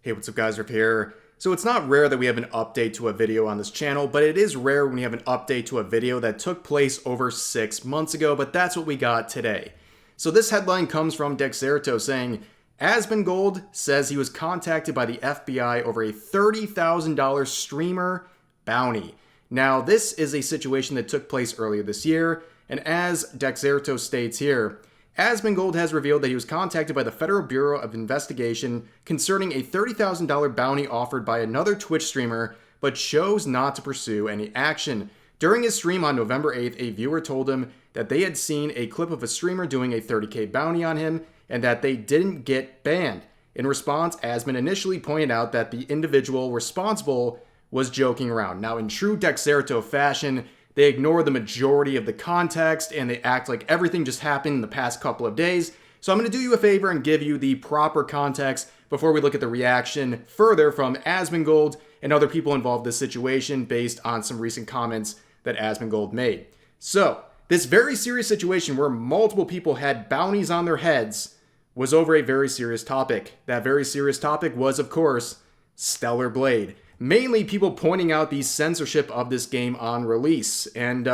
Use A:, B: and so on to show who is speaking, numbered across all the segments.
A: Hey, what's up guys, Riff here. So it's not rare that we have an update to a video on this channel, but it is rare when we have an update to a video that took place over 6 months ago, but that's what we got today. So this headline comes from Dexerto saying, Asmongold says he was contacted by the FBI over a $30,000 streamer bounty. Now this is a situation that took place earlier this year, and as Dexerto states here, Asmongold has revealed that he was contacted by the Federal Bureau of Investigation concerning a $30,000 bounty offered by another Twitch streamer, but chose not to pursue any action. During his stream on November 8th, a viewer told him that they had seen a clip of a streamer doing a $30K bounty on him and that they didn't get banned. In response, Asmon initially pointed out that the individual responsible was joking around. Now, in true Dexerto fashion, they ignore the majority of the context and they act like everything just happened in the past couple of days. So I'm going to do you a favor and give you the proper context before we look at the reaction further from Asmongold and other people involved in this situation based on some recent comments that Asmongold made. So, this very serious situation where multiple people had bounties on their heads was over a very serious topic. That very serious topic was, of course, Stellar Blade. Mainly people pointing out the censorship of this game on release. And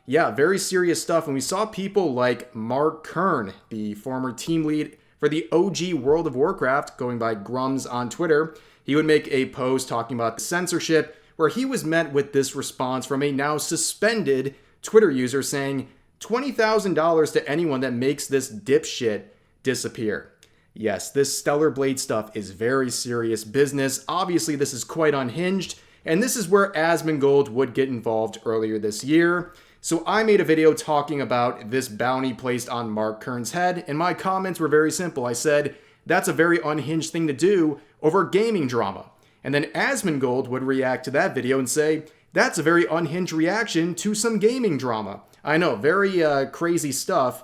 A: yeah, very serious stuff. And we saw people like Mark Kern, the former team lead for the OG World of Warcraft, going by Grums on Twitter. He would make a post talking about the censorship, where he was met with this response from a now suspended Twitter user saying, $20,000 to anyone that makes this dipshit disappear. Yes, this Stellar Blade stuff is very serious business. Obviously, this is quite unhinged, and this is where Asmongold would get involved earlier this year. So I made a video talking about this bounty placed on Mark Kern's head, and my comments were very simple. I said, that's a very unhinged thing to do over gaming drama. And then Asmongold would react to that video and say, that's a very unhinged reaction to some gaming drama. I know, very crazy stuff.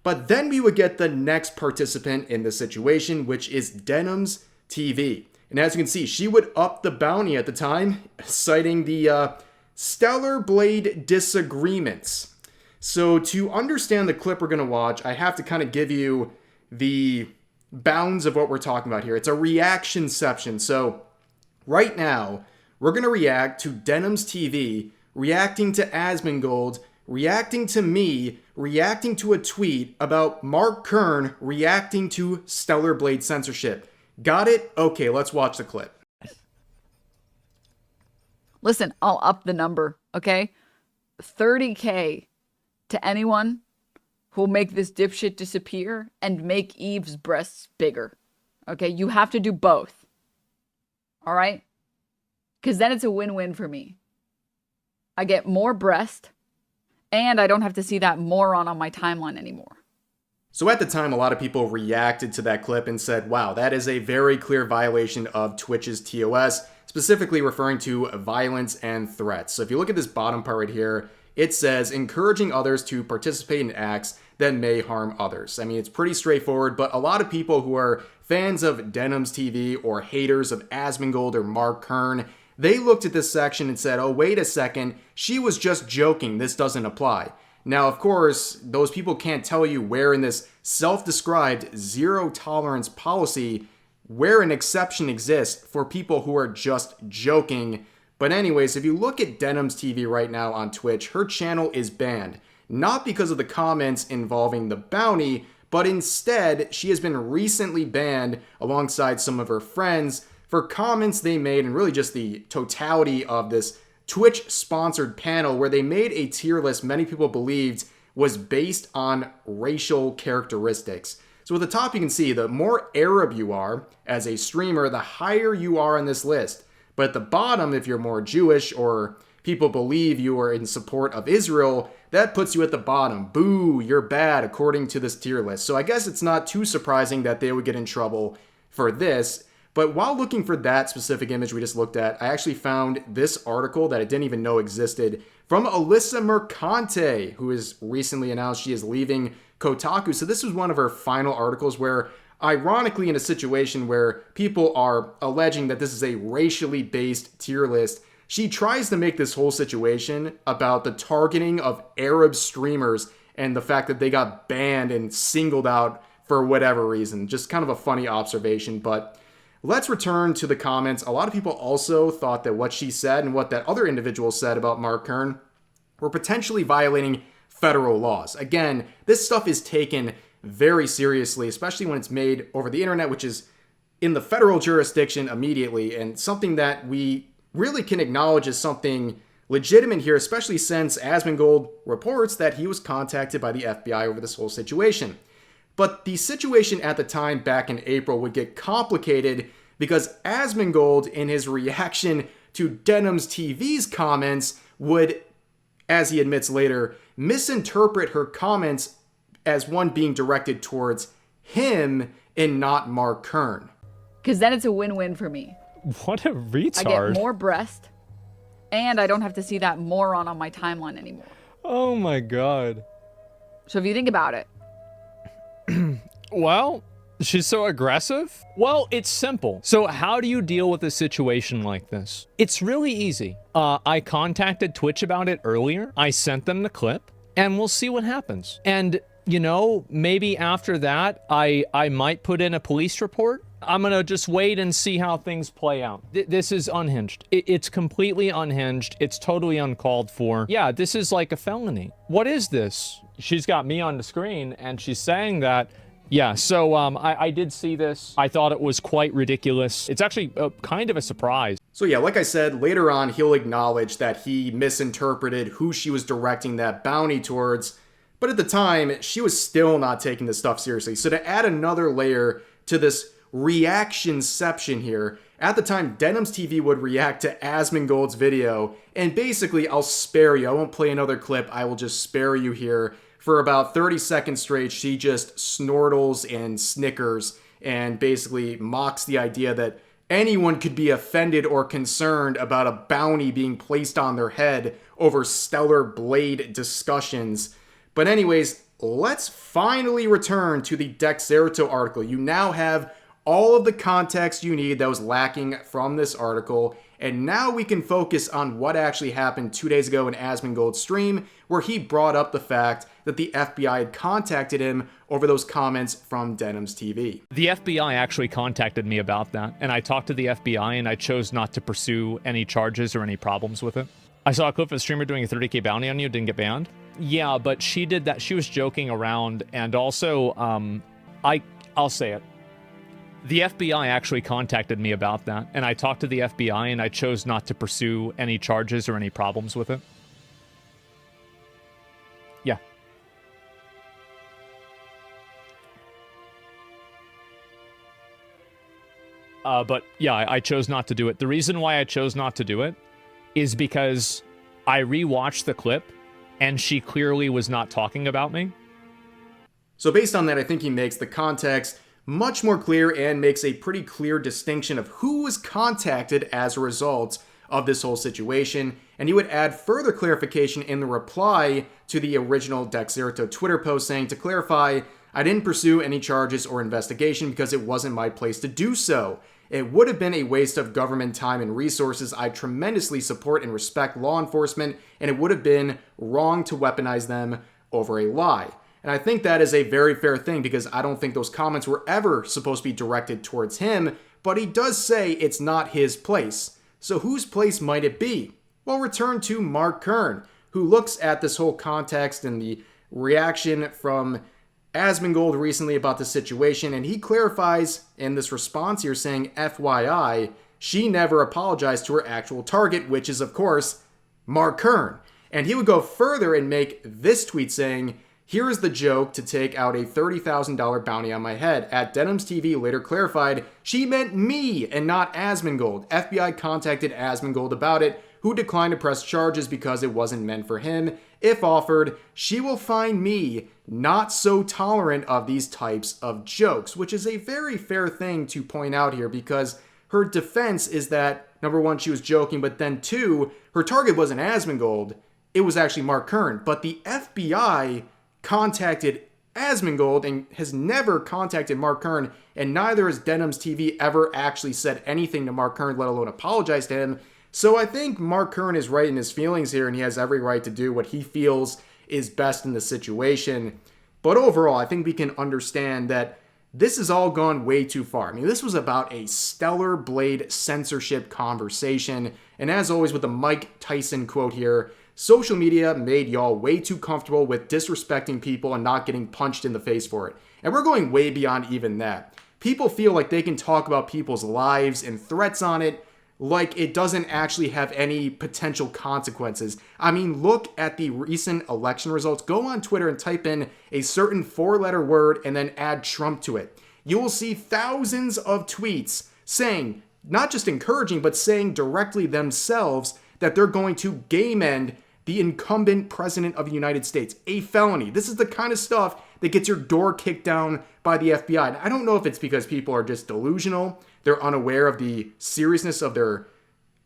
A: But then we would get the next participant in the situation, which is Denims TV. And as you can see, she would up the bounty at the time, citing the Stellar Blade disagreements. So to understand the clip we're going to watch, I have to kind of give you the bounds of what we're talking about here. It's a reaction section. So right now, we're going to react to Denims TV, reacting to Asmongold, reacting to me, reacting to a tweet about Mark Kern reacting to Stellar Blade censorship. Got it? Okay, let's watch the clip.
B: Listen, I'll up the number, okay? 30K to anyone who'll make this dipshit disappear and make Eve's breasts bigger. Okay, you have to do both. All right? Because then it's a win-win for me. I get more breast, and I don't have to see that moron on my timeline anymore.
A: So at the time, a lot of people reacted to that clip and said, wow, that is a very clear violation of Twitch's TOS, specifically referring to violence and threats. So if you look at this bottom part right here, it says encouraging others to participate in acts that may harm others. I mean, it's pretty straightforward, but a lot of people who are fans of Denims TV or haters of Asmongold or Mark Kern, they looked at this section and said, oh, wait a second, she was just joking, this doesn't apply. Now, of course, those people can't tell you where in this self-described zero tolerance policy, where an exception exists for people who are just joking. But anyways, if you look at Denims TV right now on Twitch, her channel is banned. Not because of the comments involving the bounty, but instead, she has been recently banned alongside some of her friends for comments they made, and really just the totality of this Twitch-sponsored panel where they made a tier list many people believed was based on racial characteristics. So at the top you can see the more Arab you are as a streamer, the higher you are on this list. But at the bottom, if you're more Jewish or people believe you are in support of Israel, that puts you at the bottom. Boo, you're bad according to this tier list. So I guess it's not too surprising that they would get in trouble for this. But while looking for that specific image we just looked at, I actually found this article that I didn't even know existed from Alyssa Mercante, who has recently announced she is leaving Kotaku. So this was one of her final articles where, ironically, in a situation where people are alleging that this is a racially based tier list, she tries to make this whole situation about the targeting of Arab streamers and the fact that they got banned and singled out for whatever reason. Just kind of a funny observation, but let's return to the comments. A lot of people also thought that what she said and what that other individual said about Mark Kern were potentially violating federal laws. Again, this stuff is taken very seriously, especially when it's made over the internet, which is in the federal jurisdiction immediately, and something that we really can acknowledge as something legitimate here, especially since Asmongold reports that he was contacted by the FBI over this whole situation. But the situation at the time back in April would get complicated because Asmongold, in his reaction to Denham's TV's comments, would, as he admits later, misinterpret her comments as one being directed towards him and not Mark Kern.
B: Because then it's a win-win for me.
C: What a retard.
B: I get more breast, and I don't have to see that moron on my timeline anymore.
C: Oh my god.
B: So if you think about it.
C: Well, she's so aggressive? Well, it's simple. So how do you deal with a situation like this? It's really easy. I contacted Twitch about it earlier. I sent them the clip, and we'll see what happens. And, you know, maybe after that, I might put in a police report. I'm gonna just wait and see how things play out. This is unhinged. It's completely unhinged. It's totally uncalled for. Yeah, this is like a felony. What is this? She's got me on the screen and she's saying that. Yeah, so I did see this. I thought it was quite ridiculous. It's actually kind of a surprise.
A: So yeah, like I said, later on he'll acknowledge that he misinterpreted who she was directing that bounty towards. But at the time, she was still not taking this stuff seriously. So to add another layer to this reactionception here, at the time, Denham's TV would react to Asmongold's video, and basically, I'll spare you. I won't play another clip. I will just spare you here. For about 30 seconds straight, she just snortles and snickers and basically mocks the idea that anyone could be offended or concerned about a bounty being placed on their head over Stellar Blade discussions. But anyways, let's finally return to the Dexerto article. You now have all of the context you need that was lacking from this article, and now we can focus on what actually happened 2 days ago in Asmongold's stream, where he brought up the fact that the FBI had contacted him over those comments from Denham's TV.
C: The FBI actually contacted me about that, and I talked to the FBI, and I chose not to pursue any charges or any problems with it. I saw a clip of a streamer doing a 30K bounty on you, didn't get banned. Yeah, but she did that. She was joking around, and also, I'll say it. The FBI actually contacted me about that, and I talked to the FBI, and I chose not to pursue any charges or any problems with it. Yeah. But yeah, I chose not to do it. The reason why I chose not to do it is because I rewatched the clip, and she clearly was not talking about me.
A: So based on that, I think he makes the context much more clear and makes a pretty clear distinction of who was contacted as a result of this whole situation. And he would add further clarification in the reply to the original Dexerto Twitter post saying, to clarify, I didn't pursue any charges or investigation because it wasn't my place to do so. It would have been a waste of government time and resources. I tremendously support and respect law enforcement, and it would have been wrong to weaponize them over a lie. And I think that is a very fair thing because I don't think those comments were ever supposed to be directed towards him, but he does say it's not his place. So whose place might it be? Well, return to Mark Kern, who looks at this whole context and the reaction from Asmongold recently about the situation, and he clarifies in this response here saying, FYI, she never apologized to her actual target, which is, of course, Mark Kern. And he would go further and make this tweet saying, here is the joke to take out a $30,000 bounty on my head. At Denham's TV later clarified, she meant me and not Asmongold. FBI contacted Asmongold about it, who declined to press charges because it wasn't meant for him. If offered, she will find me not so tolerant of these types of jokes, which is a very fair thing to point out here because her defense is that, number one, she was joking, but then two, her target wasn't Asmongold, it was actually Mark Kern. But the FBI contacted Asmongold and has never contacted Mark Kern, and neither has Denham's TV ever actually said anything to Mark Kern, let alone apologize to him. So I think Mark Kern is right in his feelings here, and he has every right to do what he feels is best in the situation. But overall, I think we can understand that this has all gone way too far. I mean, this was about a Stellar Blade censorship conversation. And as always, with the Mike Tyson quote here, social media made y'all way too comfortable with disrespecting people and not getting punched in the face for it. And we're going way beyond even that. People feel like they can talk about people's lives and threats on it like it doesn't actually have any potential consequences. I mean, look at the recent election results. Go on Twitter and type in a certain 4-letter word and then add Trump to it. You will see thousands of tweets saying, not just encouraging, but saying directly themselves that they're going to game end the incumbent president of the United States. A felony. This is the kind of stuff that gets your door kicked down by the FBI. And I don't know if it's because people are just delusional, they're unaware of the seriousness of their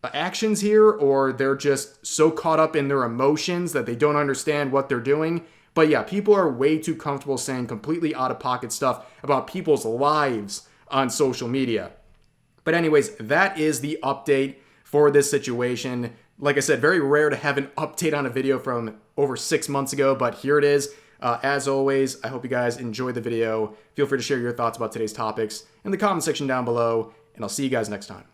A: actions here, or they're just so caught up in their emotions that they don't understand what they're doing. But yeah, people are way too comfortable saying completely out-of-pocket stuff about people's lives on social media. But anyways, that is the update for this situation. Like I said, very rare to have an update on a video from over 6 months ago, but here it is. As always, I hope you guys enjoyed the video. Feel free to share your thoughts about today's topics in the comment section down below, and I'll see you guys next time.